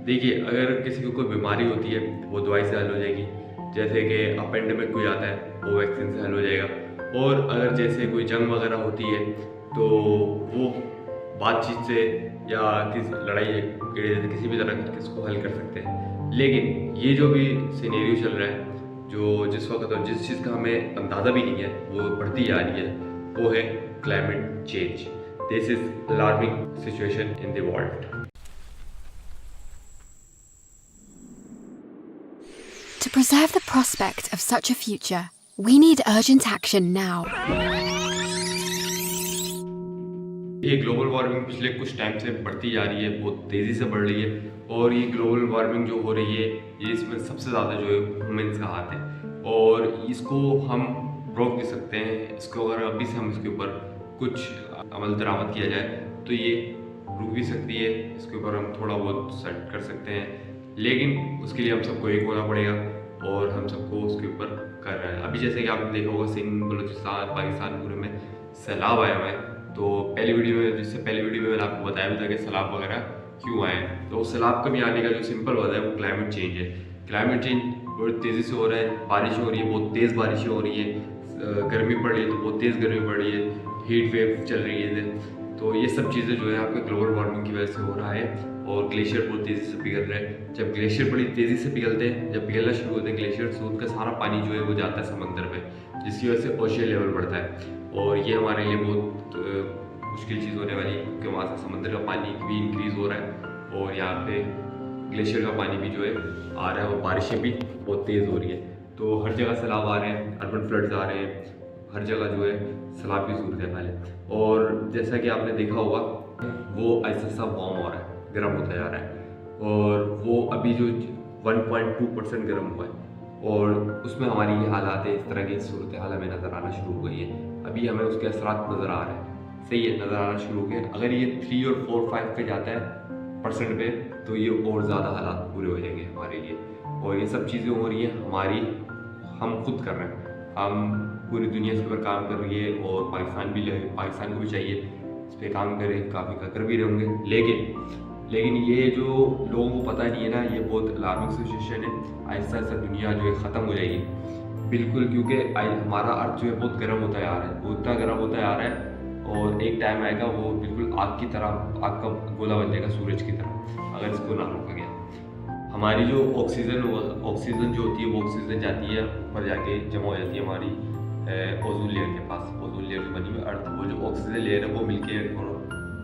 देखिए, अगर किसी को कोई बीमारी होती है, वो दवाई से हल हो जाएगी। जैसे कि एपेंडेमिक कोई आता है, वो वैक्सीन से हल हो जाएगा। और अगर जैसे कोई जंग वगैरह होती है, तो वो बातचीत से या किसी लड़ाई के जैसे किसी भी तरह किसको हल कर सकते हैं। लेकिन ये जो भी सिनेरियो चल रहा है, जो जिस वक्त और जिस चीज़ का हमें अंदाज़ा भी नहीं है, वो बढ़ती जा रही है, वो है climate change. This is alarming situation in the world. To preserve the prospect of such a future, we need urgent action now. ये ग्लोबल वार्मिंग पिछले कुछ टाइम से बढ़ती जा रही है, बहुत तेज़ी से बढ़ रही है। और ये ग्लोबल वार्मिंग जो हो रही है, ये इसमें सबसे ज़्यादा जो है ह्यूमंस का हाथ है। और इसको हम रोक भी सकते हैं। इसको अगर अभी से हम इसके ऊपर कुछ अमल दरामद किया जाए तो ये रुक भी सकती है। इसके ऊपर हम थोड़ा बहुत सेट कर सकते हैं, लेकिन उसके लिए हम सबको एक होना पड़ेगा और हम सबको उसके ऊपर कर रहे हैं। अभी जैसे कि आपने देखा होगा, सिंध, बलूचिस्तान, पाकिस्तान पूरे में सैलाब आया हुआ है। तो पहली वीडियो में मैंने आपको बताया भी था कि सैलाब वगैरह क्यों आए हैं। तो सैलाब कभी आने का जो सिंपल वजह है वो क्लाइमेट चेंज है। क्लाइमेट चेंज बहुत तेज़ी से हो रहा है, बारिश हो रही है, बहुत तेज़ बारिशें हो रही है, गर्मी पड़ रही है तो बहुत तेज़ गर्मी पड़ रही है, हीट वेव चल रही है। तो ये सब चीज़ें जो है आपके ग्लोबल वार्मिंग की वजह से हो रहा है। और ग्लेशियर बहुत तेज़ी से पिघल रहे हैं। जब ग्लेशियर बड़ी तेज़ी से पिघलते हैं, जब पिघलना शुरू होते हैं ग्लेशियर, तो उनका सारा पानी जो है वो जाता है समंदर में, जिसकी वजह से ओशियन लेवल बढ़ता है। और ये हमारे लिए बहुत मुश्किल चीज़ होने वाली है, क्योंकि वहाँ से समंदर का पानी भी इंक्रीज़ हो रहा है और यहाँ पे ग्लेशियर का पानी भी जो है आ रहा है और बारिशें भी बहुत तेज़ हो रही है। तो हर जगह सैलाब आ रहे हैं, अर्बन फ्लड्स आ रहे हैं, हर जगह जो है सैलाब की सूरत हाल है। और जैसा कि आपने देखा होगा, वो ऐसा सा वार्म हो रहा है, गर्म होता जा रहा है। और वो अभी जो 1.2% गर्म हुआ है, और उसमें हमारी ये हालात है, इस तरह की सूरत हाल हमें नज़र आना शुरू हो गई है। अभी हमें उसके असरात नज़र आ रहे हैं, सही है, नज़र आना शुरू हो गए। अगर ये 3 और 4, 5 पे जाता है परसेंट पे, तो ये और ज़्यादा हालात बुरे हो जाएंगे हमारे लिए। और ये सब चीज़ें हो रही हैं हमारी, हम खुद कर रहे हैं। हम पूरी दुनिया इस पर काम कर रही है और पाकिस्तान को भी चाहिए इस पर काम करें, काफ़ी कर भी रहे होंगे। लेकिन ये जो लोगों को पता नहीं है ना, ये बहुत अलार्मिंग सिचुएशन है। आहिस्ता आहिस्ता दुनिया जो है ख़त्म हो जाएगी बिल्कुल, क्योंकि हमारा अर्थ जो है बहुत गर्म होता जा रहा है, वो इतना गर्म होता जा रहा है। और एक टाइम आएगा वो बिल्कुल आग की तरह, आग का गोला बन जाएगा सूरज की तरह, अगर इसको ना रोका गया। हमारी जो ऑक्सीजन जो होती है, वो ऑक्सीजन जाती है ऊपर, जाके जमा हो जाती है हमारी ओजोन लेयर के पास। ओजोन लेयर जो बनी हुई अर्थ, वो जो ऑक्सीजन लेयर है वो मिलके और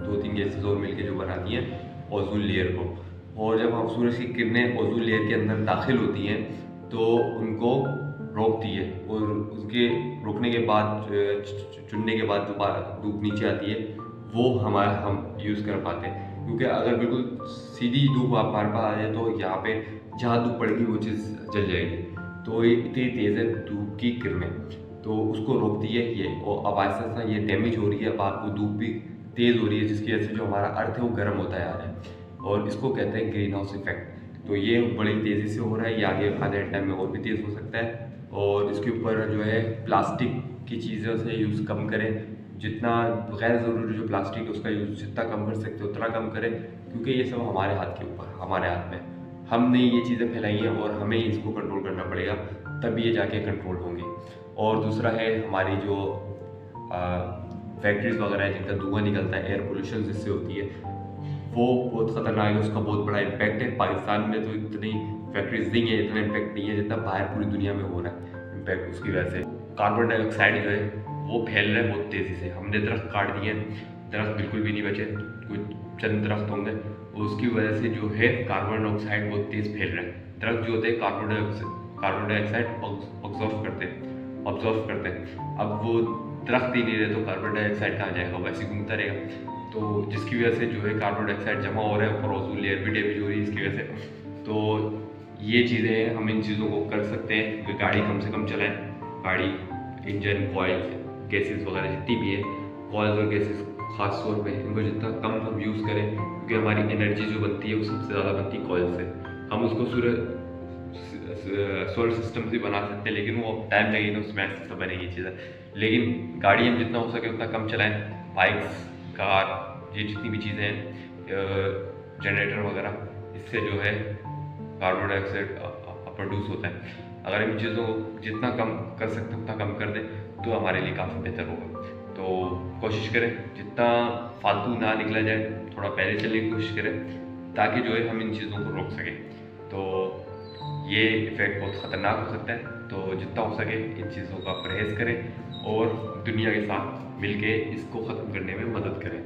2-3 गैसेस और मिलके जो बनाती हैं ओजोन लेयर को। और जब हम सूरज की किरणें ओजोन लेयर के अंदर दाखिल होती हैं, तो उनको रोकती है। और उसके रोकने के बाद चुनने के बाद जो धूप नीचे आती है, वो हम यूज़ कर पाते हैं। क्योंकि अगर बिल्कुल सीधी धूप आप बार बार आ जाए, तो यहाँ पे जहाँ धूप पड़ेगी वो चीज़ जल जाएगी। तो ये इतनी तेज़ है धूप की किरणें, तो उसको रोकती है ये। और अब आहिस्ता आहिस्ता ये डैमेज हो रही है, अब आपको धूप भी तेज़ हो रही है, जिसकी वजह से जो हमारा अर्थ है वो गर्म होता जा रहा है। और इसको कहते हैं ग्रीन हाउस इफेक्ट। तो ये बड़ी तेज़ी से हो रहा है, ये आगे आने वाले टाइम में और भी तेज़ हो सकता है। और इसके ऊपर जो है प्लास्टिक की चीज़ों से यूज़ कम करें, जितना गैर ज़रूरी जो प्लास्टिक है उसका यूज़ जितना कम कर सकते हो उतना कम करें, क्योंकि ये सब हमारे हाथ के ऊपर, हमारे हाथ में। हमने ये चीज़ें फैलाई हैं और हमें इसको कंट्रोल करना पड़ेगा, तब ये जाके कंट्रोल होंगे। और दूसरा है हमारी जो फैक्ट्रीज़ वगैरह है, जिनका धुआं निकलता है, एयर पोल्यूशन जिससे होती है, वो बहुत ख़तरनाक है, उसका बहुत बड़ा इम्पैक्ट है। पाकिस्तान में तो इतनी फैक्ट्रीज नहीं है, इतना इम्पैक्ट नहीं है जितना बाहर पूरी दुनिया में हो रहा है इम्पैक्ट। उसकी वजह से कार्बन डाइऑक्साइड जो है वो फैल रहा है बहुत तेज़ी से। हमने दरख्त काट दिए, दरख्त बिल्कुल भी नहीं बचे, कुछ चंद दरख्त होंगे, और उसकी वजह से जो है कार्बन डाइऑक्साइड बहुत तेज़ फैल रहा है। दरख्त जो होते हैं कार्बन डाइऑक्साइड ऑब्जॉर्व करते हैं। अब वो दरख्त ही नहीं रहे तो कार्बन डाइऑक्साइड कहाँ जाएगा, वैसे घूमता रहेगा। तो जिसकी वजह से जो है कार्बन डाइऑक्साइड जमा हो रहा है, ऊपर ओजोन लेयर भी डैमेज हो रही है इसकी वजह से। तो ये चीज़ें हम इन चीज़ों को कर सकते हैं कि गाड़ी कम से कम चलाएं। गाड़ी, इंजन, कॉइल, गैसेस वगैरह जितनी भी है, कॉइल्स और गैसेस ख़ास तौर पे, इनको जितना कम हम यूज़ करें, क्योंकि हमारी एनर्जी जो बनती है वो सबसे ज़्यादा बनती है कॉइल से। हम उसको सोलर सिस्टम से बना सकते हैं, लेकिन वो टाइम लगेगा, उसमें ऐसा बनेगी चीज़ें। लेकिन गाड़ी हम जितना हो सके उतना कम चलाएं। बाइक्स, कार, ये जितनी भी चीज़ें हैं, जनरेटर वगैरह, इससे जो है कार्बन डाइऑक्साइड प्रोड्यूस होता है। अगर इन चीज़ों को जितना कम कर सकते हैं उतना कम कर दें तो हमारे लिए काफ़ी बेहतर होगा। तो कोशिश करें जितना फालतू ना निकला जाए, थोड़ा पहले चलने की कोशिश करें ताकि जो है हम इन चीज़ों को रोक सकें। तो ये इफ़ेक्ट बहुत ख़तरनाक हो सकता है, तो जितना हो सके इन चीज़ों का परहेज़ करें और दुनिया के साथ मिलके इसको ख़त्म करने में मदद करें।